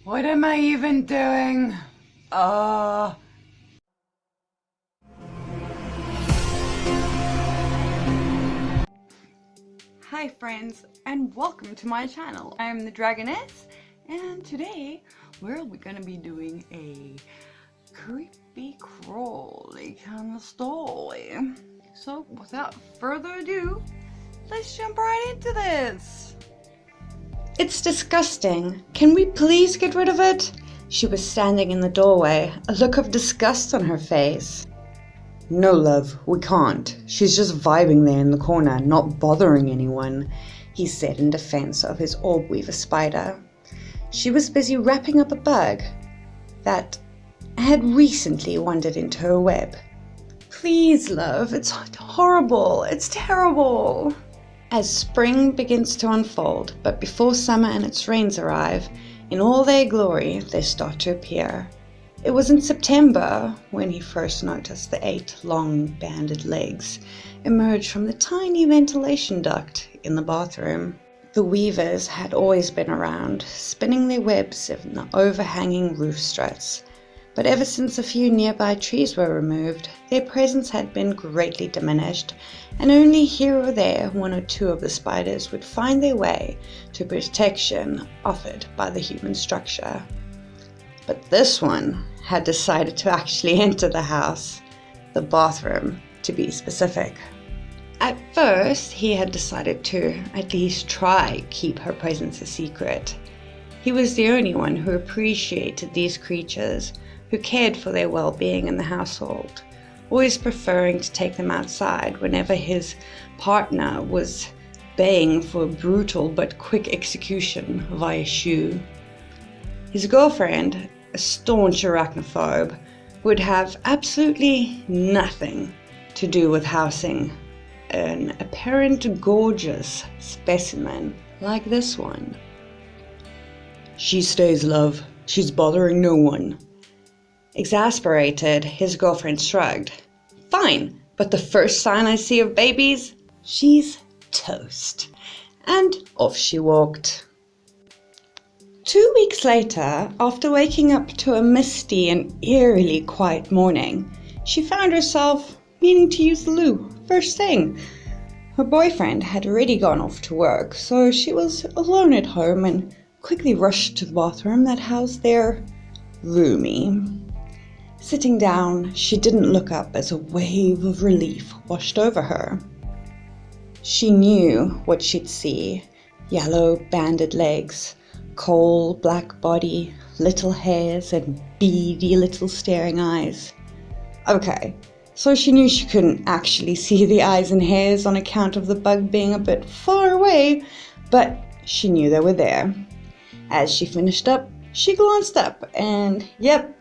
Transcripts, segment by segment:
What am I even doing? Hi friends, and welcome to my channel. I'm the Dragoness, and today we're gonna be doing a creepy crawly kind of story. So without further ado, let's jump right into this. It's disgusting. Can we please get rid of it? She was standing in the doorway, a look of disgust on her face. No, love, we can't. She's just vibing there in the corner, not bothering anyone, he said in defense of his orb weaver spider. She was busy wrapping up a bug that had recently wandered into her web. Please, love, it's horrible. It's terrible. As spring begins to unfold, but before summer and its rains arrive, in all their glory, they start to appear. It was in September when he first noticed the 8 long banded legs emerge from the tiny ventilation duct in the bathroom. The weavers had always been around, spinning their webs in the overhanging roof struts, but ever since a few nearby trees were removed, their presence had been greatly diminished, and only here or there 1 or 2 of the spiders would find their way to protection offered by the human structure. But this one had decided to actually enter the house, the bathroom to be specific. At first, he had decided to at least try keep her presence a secret. He was the only one who appreciated these creatures, who cared for their well-being in the household, always preferring to take them outside whenever his partner was baying for a brutal but quick execution via shoe. His girlfriend, a staunch arachnophobe, would have absolutely nothing to do with housing an apparent gorgeous specimen like this one. She stays, love. She's bothering no one. Exasperated, his girlfriend shrugged. Fine, but the first sign I see of babies, she's toast. And off she walked. 2 weeks later, after waking up to a misty and eerily quiet morning, she found herself needing to use the loo first thing. Her boyfriend had already gone off to work, so she was alone at home and quickly rushed to the bathroom that housed their roomie. Sitting down, she didn't look up as a wave of relief washed over her. She knew what she'd see: yellow banded legs, coal black body, little hairs, and beady little staring eyes. Okay, so she knew she couldn't actually see the eyes and hairs on account of the bug being a bit far away, but she knew they were there. As she finished up, she glanced up, and yep,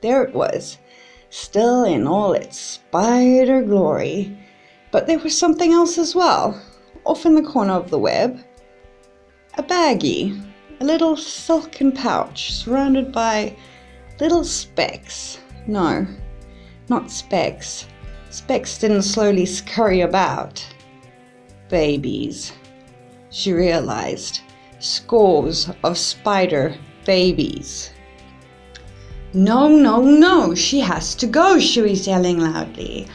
there it was, still in all its spider glory. But there was something else as well, off in the corner of the web. A baggie, a little silken pouch surrounded by little specks. No, not specks. Specks didn't slowly scurry about. Babies. She realized. Scores of spider babies. No, no, no, she has to go, she was yelling loudly.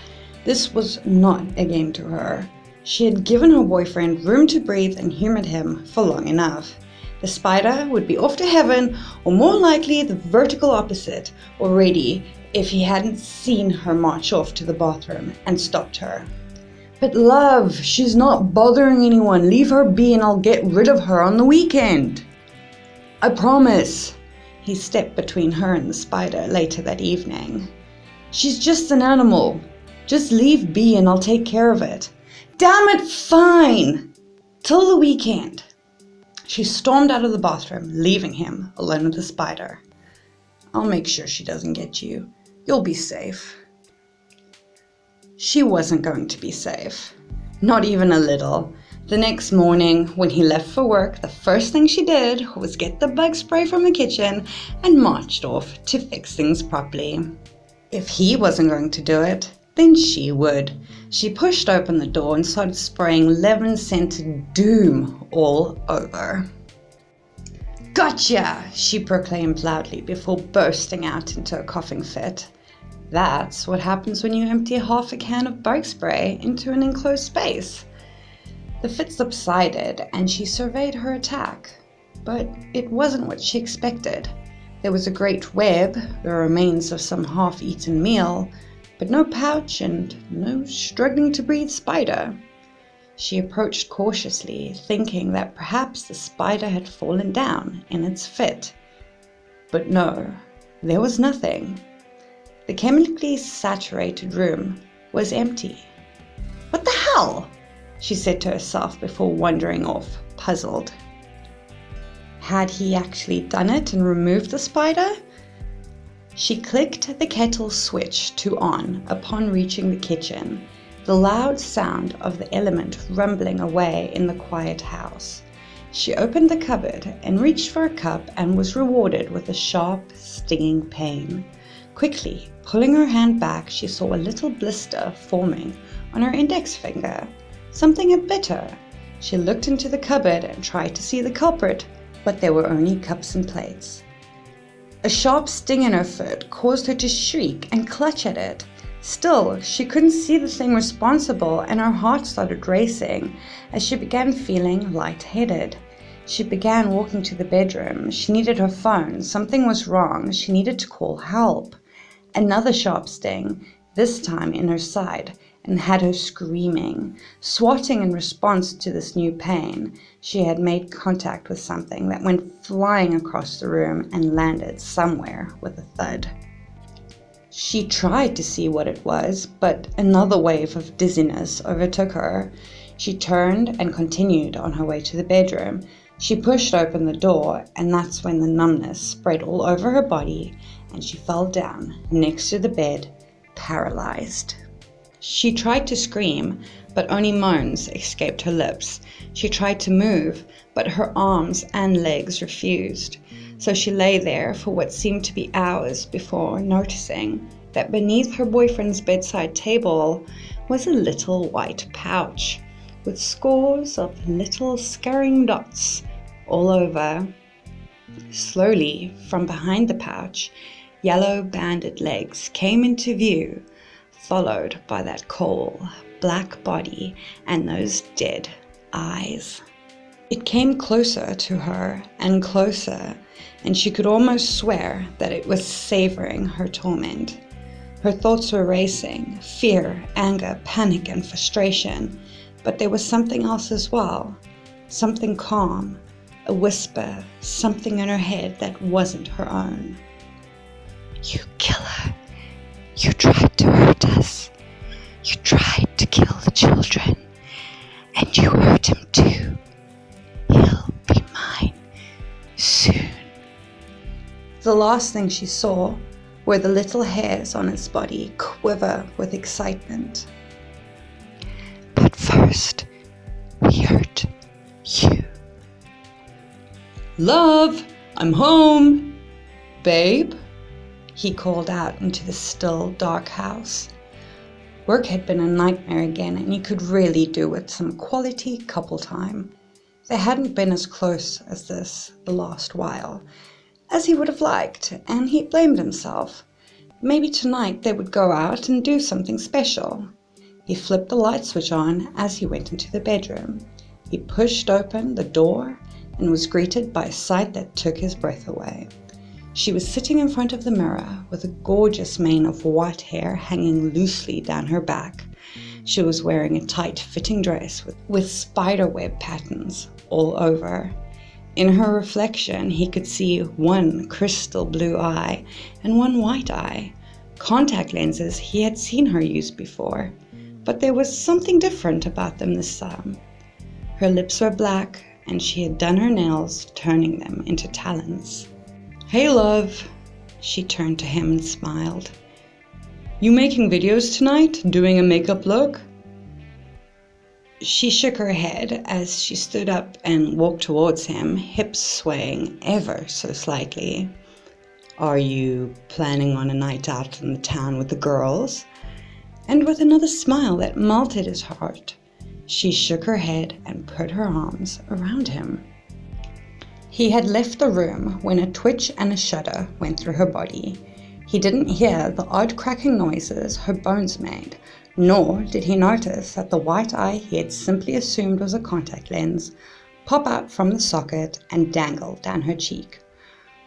This was not a game to her. She had given her boyfriend room to breathe and humored him for long enough. The spider would be off to heaven, or more likely the vertical opposite, already if he hadn't seen her march off to the bathroom and stopped her. But love, she's not bothering anyone. Leave her be and I'll get rid of her on the weekend. I promise. He stepped between her and the spider later that evening. She's just an animal. Just leave be and I'll take care of it. Damn it, fine. Till the weekend. She stormed out of the bathroom, leaving him alone with the spider. I'll make sure she doesn't get you. You'll be safe. She wasn't going to be safe. Not even a little. The next morning, when he left for work, the first thing she did was get the bug spray from the kitchen and marched off to fix things properly. If he wasn't going to do it, then she would. She pushed open the door and started spraying lemon-scented doom all over. "Gotcha!" she proclaimed loudly before bursting out into a coughing fit. That's what happens when you empty half a can of bug spray into an enclosed space. The fit subsided and she surveyed her attack, but it wasn't what she expected. There was a great web, the remains of some half-eaten meal, but no pouch and no struggling to breathe spider. She approached cautiously, thinking that perhaps the spider had fallen down in its fit. But no, there was nothing. The chemically saturated room was empty. "What the hell?" she said to herself before wandering off, puzzled. Had he actually done it and removed the spider? She clicked the kettle switch to on upon reaching the kitchen, the loud sound of the element rumbling away in the quiet house. She opened the cupboard and reached for a cup and was rewarded with a sharp, stinging pain. Quickly, pulling her hand back, she saw a little blister forming on her index finger. Something had bit her. She looked into the cupboard and tried to see the culprit, but there were only cups and plates. A sharp sting in her foot caused her to shriek and clutch at it. Still, she couldn't see the thing responsible, and her heart started racing as she began feeling lightheaded. She began walking to the bedroom. She needed her phone. Something was wrong. She needed to call help. Another sharp sting, this time in her side, and had her screaming, swatting in response to this new pain. She had made contact with something that went flying across the room and landed somewhere with a thud. She tried to see what it was, but another wave of dizziness overtook her. She turned and continued on her way to the bedroom. She pushed open the door, and that's when the numbness spread all over her body, and she fell down next to the bed, paralyzed. She tried to scream, but only moans escaped her lips. She tried to move, but her arms and legs refused. So she lay there for what seemed to be hours before noticing that beneath her boyfriend's bedside table was a little white pouch with scores of little scurrying dots all over. Slowly, from behind the pouch, yellow banded legs came into view, followed by that cold, black body and those dead eyes. It came closer to her and closer, and she could almost swear that it was savoring her torment. Her thoughts were racing, fear, anger, panic, and frustration, but there was something else as well, something calm, a whisper, something in her head that wasn't her own. "You killer! You tried to hurt us. You tried to kill the children, and you hurt him too. He'll be mine soon." The last thing she saw were the little hairs on his body quiver with excitement. "But first, we hurt you." "Love, I'm home." "Babe?" he called out into the still, dark house. Work had been a nightmare again, and he could really do with some quality couple time. They hadn't been as close as this the last while, as he would have liked, and he blamed himself. Maybe tonight they would go out and do something special. He flipped the light switch on as he went into the bedroom. He pushed open the door and was greeted by a sight that took his breath away. She was sitting in front of the mirror with a gorgeous mane of white hair hanging loosely down her back. She was wearing a tight-fitting dress with spiderweb patterns all over. In her reflection, he could see one crystal blue eye and one white eye. Contact lenses he had seen her use before, but there was something different about them this time. Her lips were black, and she had done her nails, turning them into talons. "Hey, love." She turned to him and smiled. "You making videos tonight? Doing a makeup look?" She shook her head as she stood up and walked towards him, hips swaying ever so slightly. "Are you planning on a night out in the town with the girls?" And with another smile that melted his heart, she shook her head and put her arms around him. He had left the room when a twitch and a shudder went through her body. He didn't hear the odd cracking noises her bones made, nor did he notice that the white eye he had simply assumed was a contact lens pop out from the socket and dangle down her cheek.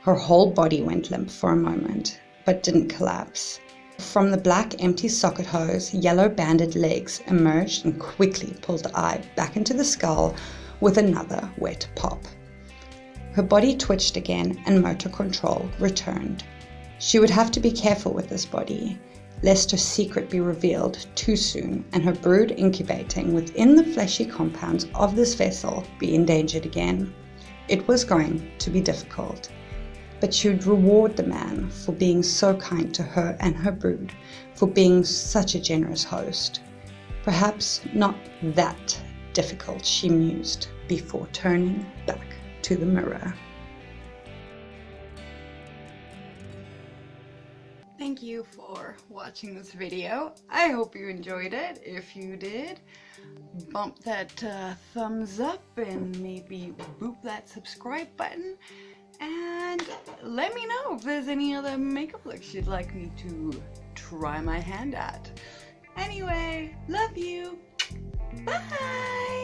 Her whole body went limp for a moment, but didn't collapse. From the black empty socket hose, yellow banded legs emerged and quickly pulled the eye back into the skull with another wet pop. Her body twitched again and motor control returned. She would have to be careful with this body, lest her secret be revealed too soon and her brood incubating within the fleshy compounds of this vessel be endangered again. It was going to be difficult, but she would reward the man for being so kind to her and her brood, for being such a generous host. Perhaps not that difficult, she mused, before turning back to the mirror. Thank you for watching this video. I hope you enjoyed it. If you did, bump that thumbs up and maybe boop that subscribe button. And let me know if there's any other makeup looks you'd like me to try my hand at. Anyway, love you. Bye!